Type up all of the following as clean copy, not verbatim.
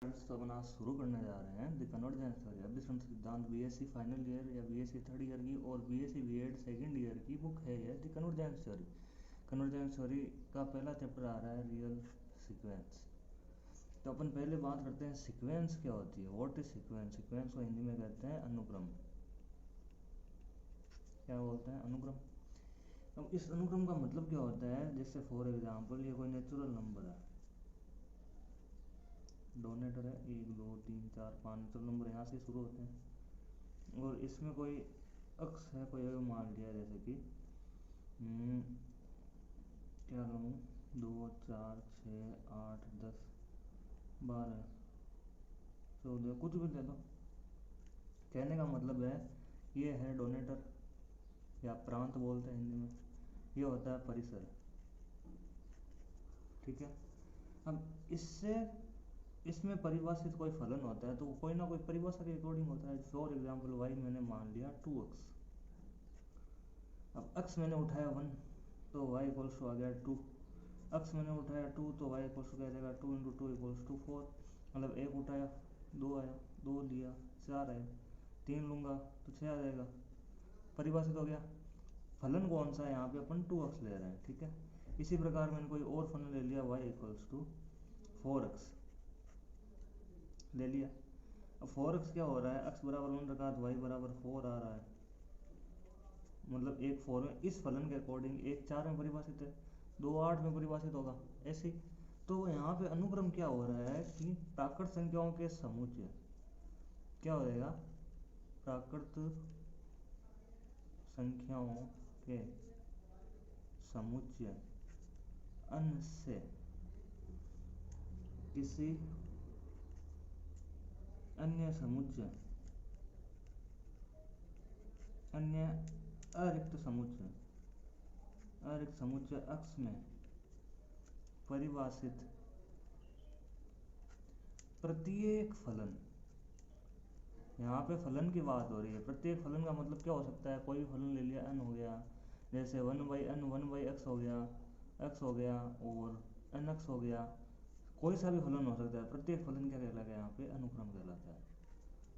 तो अपन आज शुरू करने जा रहे हैं द कन्वर्जेंस थ्योरी। अभिसरण सिद्धांत बीएससी फाइनल ईयर या बीएससी थर्ड ईयर की और बीएससी बीएड सेकंड ईयर की बुक है यह the convergence theory. Convergence theory का पहला चैप्टर आ रहा है रियल सीक्वेंस। तो अपन पहले बात करते हैं सीक्वेंस क्या होती है। What is sequence. सीक्वेंस को हिंदी में कहते हैं अनुक्रम। क्या बोलते हैं? अनुक्रम। अब इस अनुक्रम का मतलब क्या होता है, जैसे फॉर एग्जाम्पल ये कोई नेचुरल नंबर है, डोनेटर है 1 2 3 4 5 नेचुरल नंबर यहाँ से शुरू होते हैं और इसमें कोई अक्स है, कोई मान लिया जैसे कि क्या लूँ 2 4 6 8 10 12 14 कुछ भी ले लो। कहने का मतलब है ये है डोनेटर या प्रांत बोलते हैं हिंदी में, ये होता है परिसर। ठीक है। अब इससे इसमें परिभाषित कोई फलन होता है तो कोई ना कोई परिभाषा के अकॉर्डिंग होता है। फॉर एग्जाम्पल वाई मैंने मान लिया 2x। अब x मैंने उठाया 1 तो y इक्वल्स टू आ गया 2। x मैंने उठाया 2 तो y इक्वल्स टू क्या जाएगा 2 इंटू 2 इक्वल्स टू 4। मतलब 1 उठाया 2 आया, 2 लिया 4 आया, 3 लूँगा तो 6 आ जाएगा। परिभाषित हो गया। फलन कौन सा है यहाँ पे, अपन 2x ले रहे हैं। ठीक है। इसी प्रकार मैंने कोई और फलन ले लिया y इक्वल्स टू 4x ले लिया। अब 4x क्या हो रहा है, x बराबर 1 रखा तो y बराबर 4 आ रहा है। मतलब एक 4 में इस फलन के अकॉर्डिंग, एक 4 में परिभाषित है, 2 8 में परिभाषित होगा ऐसे। तो यहाँ पे अनुक्रम क्या हो रहा है कि प्राकृत संख्याओं के समुच्चय क्या हो जाएगा, प्राकृत संख्याओं के समुच्चय अन्य से किसी अन्य समुच्चय, अन्य अरिक्त समुच्चय, अरिक्त समुच्चय x में परिभाषित प्रत्येक फलन। यहाँ पे फलन की बात हो रही है। प्रत्येक फलन का मतलब क्या हो सकता है, कोई भी फलन ले लिया n हो गया, जैसे 1/n 1/x हो गया, x हो गया और nx हो गया। कोई सा भी फलन हो सकता है। प्रत्येक फलन क्या कहलाता है, यहाँ पे अनुक्रम कहलाता है।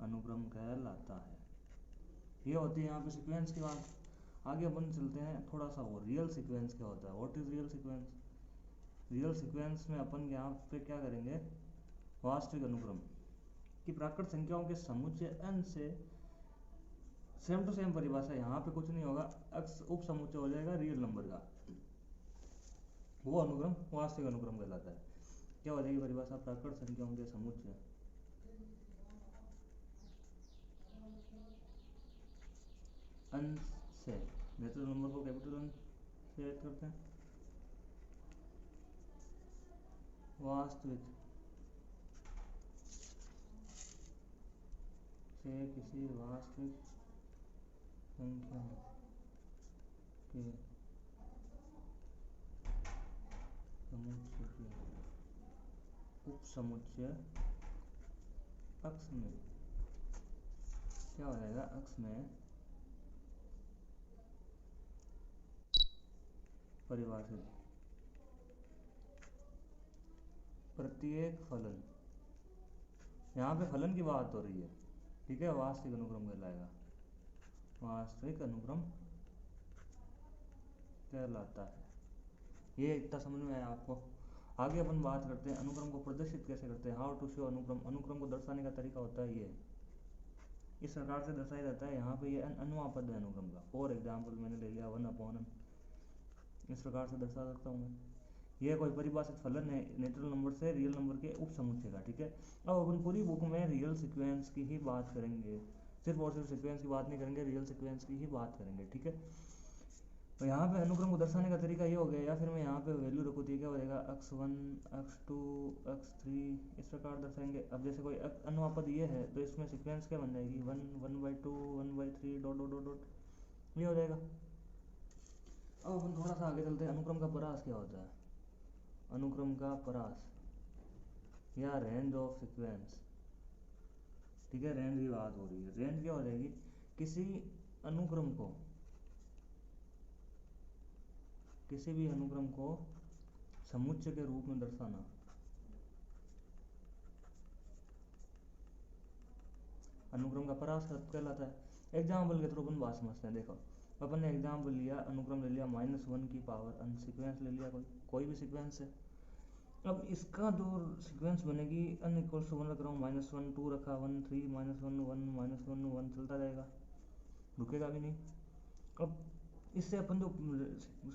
अनुक्रम कहलाता है। ये होती है यहाँ पे सीक्वेंस की बात। आगे अपन चलते हैं थोड़ा सा और, रियल सीक्वेंस क्या होता है। What is real sequence. Real sequence में अपन यहाँ पे क्या करेंगे, वास्तविक अनुक्रम कि प्राकृत संख्याओं के समुच्चय n से सेम टू सेम परिभाषा। यहाँ पे कुछ नहीं होगा, x उप समुच्चय हो जाएगा रियल नंबर का, वो अनुक्रम वास्तविक अनुक्रम कहलाता है। क्या हो जाएगी परिभाषा, प्राकृत संख्याओं के समुच्चय n से, नेचुरल नंबर को कैपिटल N से ऐड करते हैं, वास्तविक से किसी वास्तविक संख्या के समुच्चय के उप समुच्चय x में क्या हो जाएगा, x में परिभाषित प्रत्येक फलन। यहाँ पे फलन की बात हो रही है। ठीक है। वास्तविक अनुक्रम कहलाएगा, वास्तविक अनुक्रम कहलाता है। ये इतना समझ में आया आपको। आगे अपन बात करते हैं अनुक्रम को प्रदर्शित कैसे करते हैं। हाउ टू शो अनुक्रम। अनुक्रम को दर्शाने का तरीका होता है ये, इस प्रकार से दर्शाया जाता है। यहाँ पे ये अनुवापद है अनुक्रम का। फॉर एग्जाम्पल मैंने ले लिया 1/n, इस प्रकार से दर्शा सकता हूँ मैं। यह कोई परिभाषित फलन है नेचुरल नंबर से रियल नंबर के उप समुच्चय का। ठीक है। अब अपन पूरी बुक में रियल सीक्वेंस की ही बात करेंगे, सिर्फ और सिर्फ सीक्वेंस की बात नहीं करेंगे, रियल सीक्वेंस की ही बात करेंगे। ठीक है। तो यहाँ पे अनुक्रम को दर्शाने का तरीका ये हो गया, या फिर मैं यहाँ पे वैल्यू रखूँ तो क्या हो जाएगा x1 x2 x3 इस प्रकार दर्शाएंगे। अब जैसे कोई अनुवापद ये है तो इसमें सीक्वेंस क्या बन जाएगी, 1 1/2 1/3 डॉट डॉट डॉट डॉट, ये हो जाएगा। अब अपन थोड़ा सा आगे चलते हैं। अनुक्रम का परास क्या होता है। अनुक्रम का परास या रेंज ऑफ सीक्वेंस। ठीक है। रेंज की बात हो रही है। रेंज क्या हो जाएगी, किसी अनुक्रम को, किसी भी अनुक्रम को समुच्चय के रूप में दर्शाना। अनुक्रम का परास कहलाता है। एग्जाम्पल के थ्रू अपन बात समझते हैं। देखो अपन ने एग्जाम्पल लिया, अनुक्रम ले लिया -1 की पावर n, सीक्वेंस ले लिया कोई भी सीक्वेंस है। अब इसका जो सीक्वेंस बनेगी n इक्वल्स टू 1 रख रहा हूँ, -1 2 रखा 1 3 -1 1 -1 1 चलता जाएगा, रुकेगा भी नहीं। अब इससे अपन जो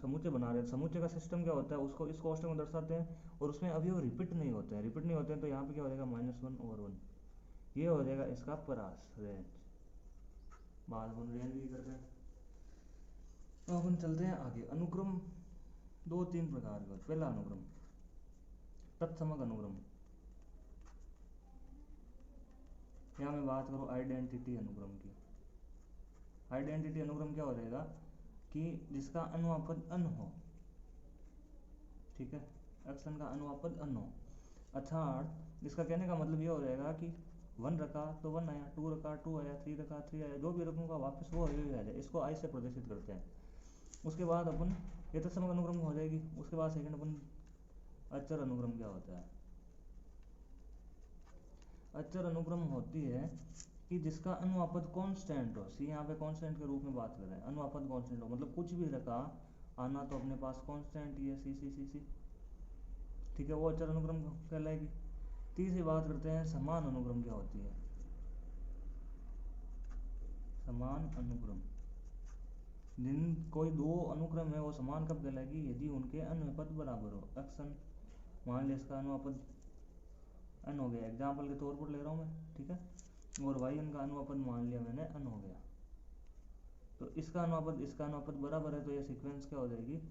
समुच्चय बना रहे हैं, समुच्चय का सिस्टम क्या होता है, उसको इस कोष्टक में दर्शाते हैं और उसमें अवयव रिपीट नहीं होते हैं। रिपीट नहीं होते हैं तो यहाँ पे क्या हो जाएगा -1 और 1, ये हो जाएगा इसका परास रेंज। बाद अपन रेंज भी करते हैं। तो अपन चलते हैं आगे। अनुक्रम 2-3 प्रकार के। पहला अनुक्रम तत्समक अनुक्रम, यहाँ मैं बात करूँ आइडेंटिटी अनुक्रम की। आइडेंटिटी अनुक्रम क्या हो जाएगा कि जिसका अनुवापद अन हो, ठीक है, एक्शन का अनुवापद अन हो, अर्थात इसका कहने का मतलब ये हो जाएगा कि 1 रखा तो 1 आया, 2 रखा 2 आया, 3 रखा 3 आया, जो भी रखूँगा वापस वो आ जाए। इसको आई से प्रदर्शित करते हैं। उसके बाद अपन ये तत्समक अनुक्रम हो जाएगी। उसके बाद सेकंड अपन अचर अनुक्रम क्या होता है। अचर अनुक्रम होती है कि जिसका अनुवापद कांस्टेंट हो। सी यहाँ पे कांस्टेंट के रूप में बात कर रहे हैं। अनुवापद कांस्टेंट हो मतलब कुछ भी रखा आना तो अपने पास कांस्टेंट ही है, सी, ठीक है, वो अचर अनुक्रम कहलाएगी। तीसरी बात करते हैं समान अनुक्रम क्या होती है। समान अनुक्रम, जिन कोई दो अनुक्रम है वो समान कब कहलाएगी, यदि उनके अनुपद बराबर हो। एक्शन मान लिया इसका अनुपात n हो गया, एग्जाम्पल के तौर पर ले रहा हूँ मैं, ठीक है, और वाई एन का अनुपात मान लिया मैंने n हो गया, तो इसका अनुपात बराबर है, तो ये सीक्वेंस क्या हो जाएगी,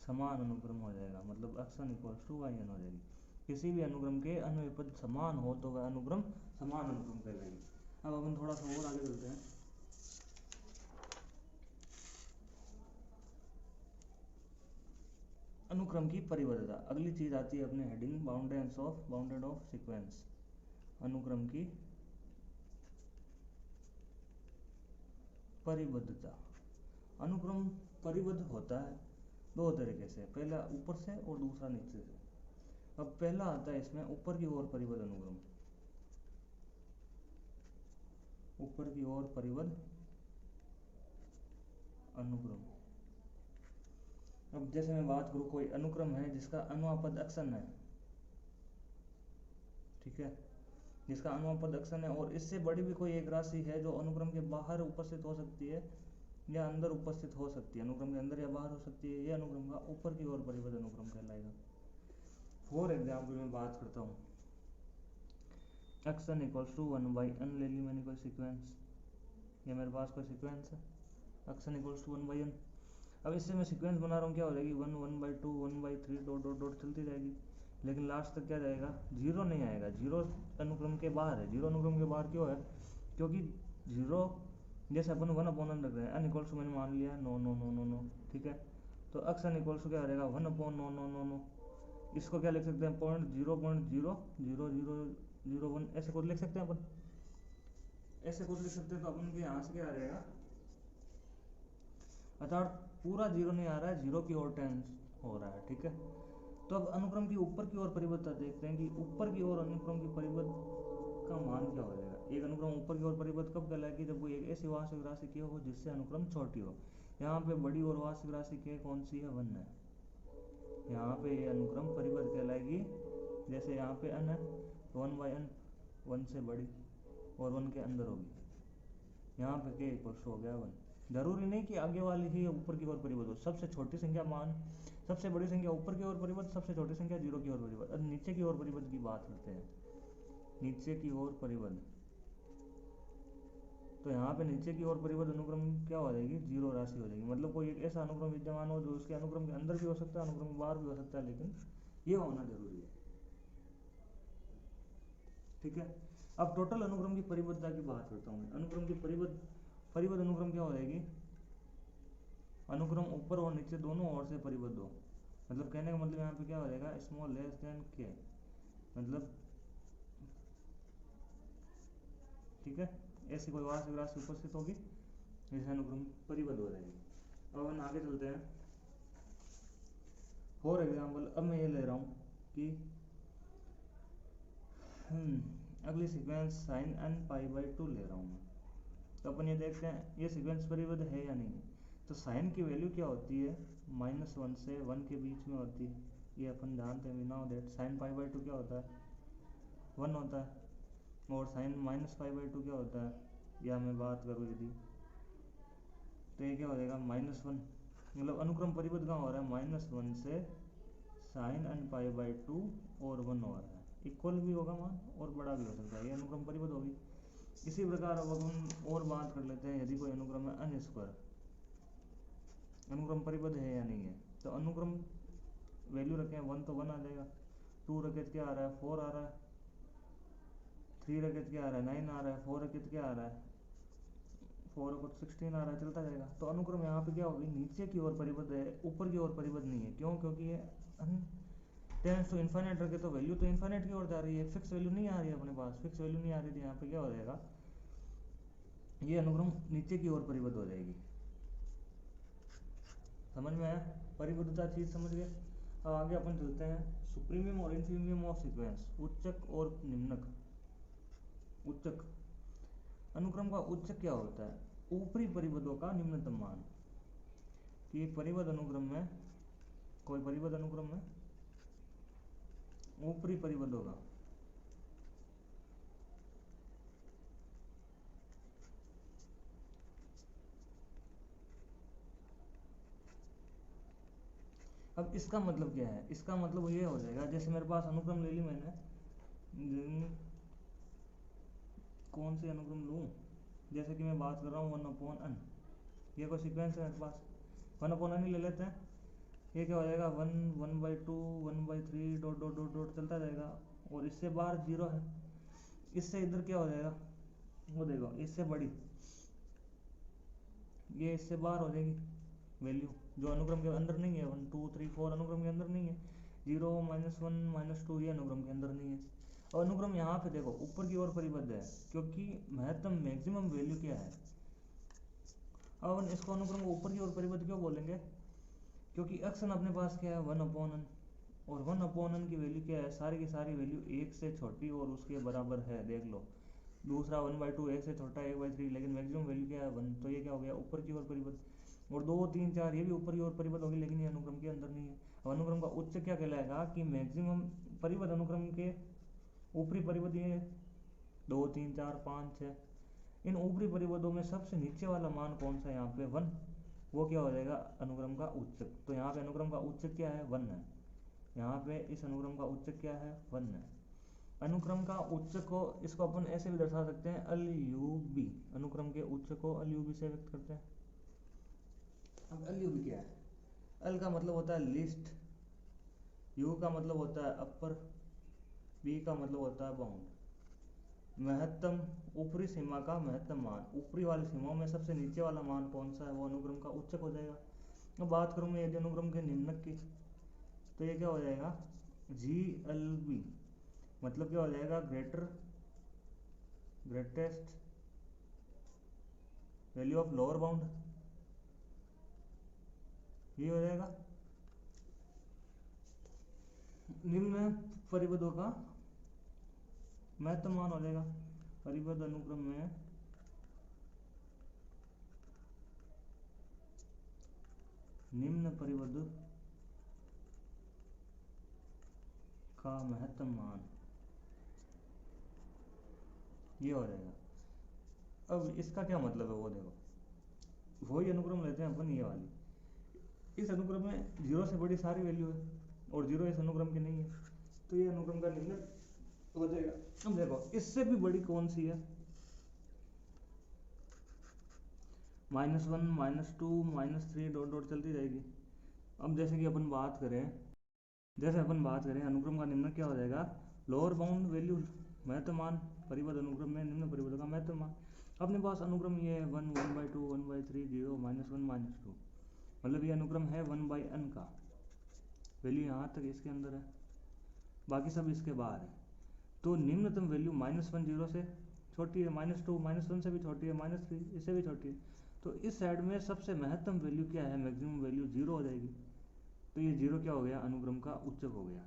समान अनुक्रम हो जाएगा। मतलब action equals to Y N हो जाएगी। किसी भी अनुक्रम के अनुपद समान हो तो वह अनुक्रम समान अनुक्रम कहलाएगी। अब अपन थोड़ा सा और आगे चलते हैं। अनुक्रम की परिबद्धता, अगली चीज आती है अपने हेडिंग बाउंडेड ऑफ सीक्वेंस। अनुक्रम की परिबद्धता। अनुक्रम परिबद्ध होता है दो तरीके से, पहला ऊपर से और दूसरा नीचे से। अब पहला आता है इसमें ऊपर की ओर परिबद्ध अनुक्रम, ऊपर की ओर परिबद्ध अनुक्रम। अब जैसे मैं बात करूँ, कोई अनुक्रम है जिसका अनुपाद एक्शन है, ठीक है, जिसका अनुपाद एक्शन है और इससे बड़ी भी कोई एक राशि है जो अनुक्रम के बाहर उपस्थित हो सकती है या अंदर उपस्थित हो सकती है, अनुक्रम के अंदर या बाहर हो सकती है, ये अनुक्रम का ऊपर की ओर परिबद्ध अनुक्रम कहलाएगा। फॉर एग्जाम्पल में बात करता हूँ, एक्शन इक्वल्स टू 1/n ले ली मैंने कोई सीक्वेंस, ये मेरे पास कोई सीक्वेंस है, एक्शन इक्वल्स टू 1/n। अब इससे मैं सीक्वेंस बना रहा हूँ, क्या हो जाएगी 1 1/2 1/3 डॉट डॉट डॉट चलती रहेगी, लेकिन लास्ट तक क्या जाएगा, जीरो नहीं आएगा। जीरो अनुक्रम के बाहर है। जीरो अनुक्रम के बाहर क्यों है, क्योंकि जीरो जैसे अपन 1/n रख रहे हैं, n इक्वल्स टू मैंने मान लिया no no no no no, ठीक है, तो एक्शन इक्वल्स टू क्या हो जाएगा 1/no, इसको क्या लिख सकते हैं, 0.0000001 ऐसे कुछ लिख सकते हैं अपन, ऐसे कुछ लिख सकते हैं। तो अपन के यहाँ से क्या आ जाएगा, अर्थात पूरा जीरो नहीं आ रहा है, जीरो की ओर टेंस हो रहा है, ठीक है। तो अब अनुक्रम की ऊपर की ओर परिबद्धता देखते हैं कि ऊपर की ओर अनुक्रम की परिबद्ध का मान क्या हो जाएगा। एक अनुक्रम ऊपर की ओर परिबद्ध कब कहलाएगी, जब वो एक ऐसी वास्तविक राशि की हो जिससे अनुक्रम छोटी हो। यहाँ पे बड़ी और वास्तविक राशि की कौन सी है, 1 है, यहाँ पे ये अनुक्रम परिबद्ध कहलाएगी। जैसे यहाँ पे n है तो 1/n 1 से बड़ी और 1 के अंदर होगी, यहाँ पे k इक्वल्स हो गया 1। जरूरी नहीं कि आगे वाली ही ऊपर की ओर परिबद्ध हो, सबसे छोटी संख्या मान, सबसे बड़ी संख्या ऊपर की ओर परिबद्ध, सबसे छोटी संख्या जीरो की ओर परिबद्ध। अब नीचे की ओर परिबद्ध की बात करते हैं, नीचे की ओर परिबद्ध, तो यहाँ पे नीचे की ओर परिबद्ध अनुक्रम क्या हो जाएगी, जीरो राशि हो जाएगी। मतलब कोई एक ऐसा अनुक्रम विद्यमान हो जो उसके अनुक्रम के अंदर भी हो सकता है, अनुक्रम के बाहर भी हो सकता है, लेकिन ये होना जरूरी है, ठीक है। अब टोटल अनुक्रम की परिबद्धता की बात करता हूँ मैं। अनुक्रम की परिबद्ध अनुक्रम क्या हो जाएगी, अनुक्रम ऊपर और नीचे दोनों ओर से परिबद्ध हो। मतलब कहने का मतलब यहाँ पे क्या हो जाएगा, स्मॉल लेस देन के, मतलब ठीक है, ऐसी कोई वास्तविक राशि उपस्थित होगी जिससे अनुक्रम परिबद्ध हो जाएगी। अब हम आगे चलते हैं। फॉर एग्जाम्पल अब मैं ये ले रहा हूँ कि अगली sequence sine n pi by 2 ले रहा हूँ मैं। तो अपन ये देखते हैं ये सीक्वेंस परिबद्ध है या नहीं है। तो साइन की वैल्यू क्या होती है, -1 से 1 के बीच में होती है, ये अपन जानते हैं, we know that. Sine pi by 2 क्या होता है, 1 होता है। और साइन माइनस पाई बाई 2 क्या होता है, या मैं बात करूँ यदि, तो ये क्या हो जाएगा -1, मतलब अनुक्रम परिबद्ध कहाँ हो रहा है, -1 से साइन n पाई बाई 2 और 1 हो रहा है। इक्वल भी होगा मान और बड़ा भी हो सकता है, ये अनुक्रम परिबद्ध होगी। इसी प्रकार अब हम और बात कर लेते हैं, यदि कोई अनुक्रम है n स्क्वायर, अनुक्रम परिबद्ध है या नहीं है। तो अनुक्रम वैल्यू रखें 1 तो 1 आ जाएगा, 2 रखे तो क्या आ रहा है, 4 आ रहा है, 3 रखे तो क्या आ रहा है, 9 आ रहा है, 4 रखे तो क्या आ रहा है, 4 को 16 आ रहा है, चलता जाएगा। तो अनुक्रम यहाँ पे क्या होगी, नीचे की ओर परिबद्ध है, ऊपर की ओर परिबद्ध नहीं है। क्यों, क्योंकि ये टेंस टू इन्फाइनाइट रखे तो वैल्यू तो इन्फाइनाइट की ओर जा रही है, फिक्स वैल्यू नहीं आ रही है अपने पास, फिक्स वैल्यू नहीं आ रही थी। यहाँ पे क्या हो जाएगा, ये अनुक्रम नीचे की ओर परिबद्ध हो जाएगी। समझ में आया, परिबद्धता चीज समझ गए। अब आगे अपन चलते हैं, सुप्रीमियम और इन्फीमियम ऑफ सीक्वेंस, उच्चक और निम्नक। उच्चक, अनुक्रम का उच्चक क्या होता है, ऊपरी परिबद्धों का निम्नतम मान। कि एक परिबद्ध अनुक्रम में, कोई परिबद्ध अनुक्रम में ऊपरी परिबद्ध होगा, अब इसका मतलब क्या है, इसका मतलब ये हो जाएगा, जैसे मेरे पास अनुक्रम ले ली मैंने, कौन सी अनुक्रम लूँ, जैसे कि मैं बात कर रहा हूँ 1/n, ये कोई सीक्वेंस है मेरे पास, 1/n ही ले लेते हैं। ये क्या हो जाएगा, 1, 1/2, 1/3 डॉट डॉट डॉट डॉट चलता जाएगा, और इससे बाहर 0 है। इससे इधर क्या हो जाएगा, वो देखो, इससे बड़ी, ये इससे बाहर हो जाएगी वैल्यू, जो अनुक्रम के अंदर नहीं है। 1, 2, 3, 4 अनुक्रम के अंदर नहीं है। 0, -1, -2 ये अनुक्रम के अंदर नहीं है। और अनुक्रम यहाँ पे देखो ऊपर की ओर परिबद्ध है, क्योंकि महत्तम मैक्सिमम वैल्यू क्या है। अब अपन इसको अनुक्रम को ऊपर की ओर परिबद्ध क्यों बोलेंगे, क्योंकि एक्शन अपने पास क्या है, 1/n, और 1/n की वैल्यू क्या है, सारी की सारी वैल्यू 1 से छोटी और उसके बराबर है, देख लो। दूसरा 1/2 1 से छोटा है 1/3, लेकिन मैक्सिमम वैल्यू क्या है, 1। तो ये क्या हो गया, ऊपर की ओर परिबद्ध। और 2, 3, 4 ये भी ऊपर की ओर परिबद्ध होगी, लेकिन ये अनुक्रम के अंदर नहीं है। अब अनुक्रम का उच्च क्या कहलाएगा, कि मैक्सिमम परिबद्ध अनुक्रम के ऊपरी परिबद्ध ये 2, 3, 4, 5, 6, इन ऊपरी परिबद्धों में सबसे नीचे वाला मान कौन सा है, यहाँ पे 1, वो क्या हो जाएगा, अनुक्रम का उच्चक। तो यहाँ पे अनुक्रम का उच्चक क्या है, 1 है। यहाँ पे इस अनुक्रम का उच्चक क्या है, 1 है। अनुक्रम का उच्चक को, इसको अपन ऐसे भी दर्शा सकते हैं, अल यू बी, अनुक्रम के उच्चक को अल यू बी से व्यक्त करते हैं। अब अल यू बी क्या है, अल का मतलब होता है लीस्ट, यू का मतलब होता है अपर, बी का मतलब होता है बाउंड। महत्तम, ऊपरी सीमा का महत्तम मान, ऊपरी वाली सीमाओं में सबसे नीचे वाला मान कौन सा है, वो अनुक्रम का उच्चक हो जाएगा। अब बात करूँ मैं यदि अनुक्रम के निम्नक की, तो ये क्या हो जाएगा, जी एल बी, मतलब क्या हो जाएगा, greatest value of lower bound, ये हो जाएगा। निम्न परिबद्धों का महत्तम मान हो जाएगा, परिबद्ध अनुक्रम में निम्न परिबद्ध का महत्तम मान, ये हो जाएगा। अब इसका क्या मतलब है, वो देखो, वही अनुक्रम लेते हैं अपन, ये वाली, इस अनुक्रम में 0 से बड़ी सारी वैल्यू है, और 0 इस अनुक्रम की नहीं है, तो ये अनुक्रम का निम्न हो जाएगा। अब देखो इससे भी बड़ी कौन सी है, -1, -2, -3 डॉट डॉट चलती जाएगी। अब जैसे कि अपन बात करें अनुक्रम का निम्न क्या हो जाएगा, लोअर बाउंड वैल्यू, महत्तम मान, परिबद्ध अनुक्रम में निम्न परिबद्ध का महत्तम मान। अपने पास अनुक्रम ये है 1, 1/2, 1/3, 0, -1, -2, मतलब ये अनुक्रम है 1/n का, वैल्यू यहाँ तक इसके अंदर है, बाकी सब इसके बाहर है। तो निम्नतम वैल्यू -1 0 से छोटी है, -2 -1 से भी छोटी है, -3 इससे भी छोटी है। तो इस साइड में सबसे महत्तम वैल्यू क्या है, मैक्सिमम वैल्यू 0 हो जाएगी। तो ये 0 क्या हो गया, अनुक्रम का उच्चक हो गया,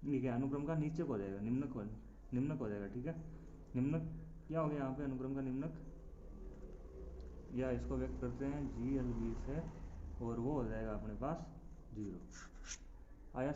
ठीक है, अनुक्रम का नीचक हो जाएगा, निम्नक हो जाएगा, ठीक है। निम्नक क्या हो गया यहाँ पे, अनुक्रम का निम्नक, या इसको व्यक्त करते हैं GLB से, और वो हो जाएगा अपने पास 0। आया